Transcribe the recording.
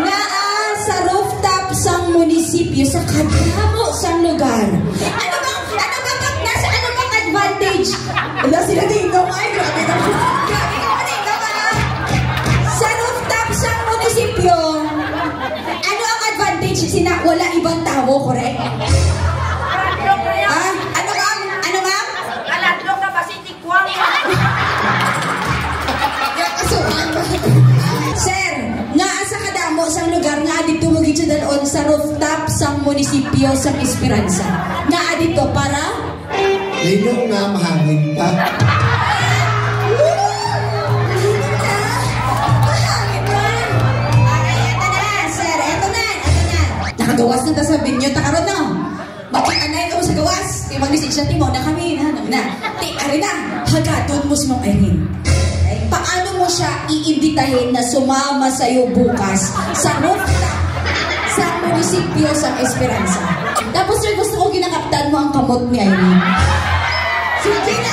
Naa sa rooftop sang munisipyo sa kadamo sang lugar. Ano bang advantage? Wala sila dito. Ay, grabe ka. Grabe ka pa dito ba? Sa rooftop sang munisipyo, ano ang advantage? Wala ibang tao, correct? Ah, ano ma'am? Aladlok na ba si Tikwang? Sir, nga sa kadamo sang lugar nga dito mo gid dalon sa rooftop sang munisipyo sang Esperanza. Nga dito para Lino nga mahangin pa. Nakagawas na ta sa binyo takaron na. Bakit anay ka mo sa gawas? Kaya mag-message na timo na kami na. Ti ari na, hagadon mo si Ma'am Irene. Paano mo siya iimbitahin na sumama sa iyo bukas sa rooftop sa munisipyo sa Esperanza? Tapos sir, gusto ko ginakaptan mo ang kamot ni Irene. Sige na.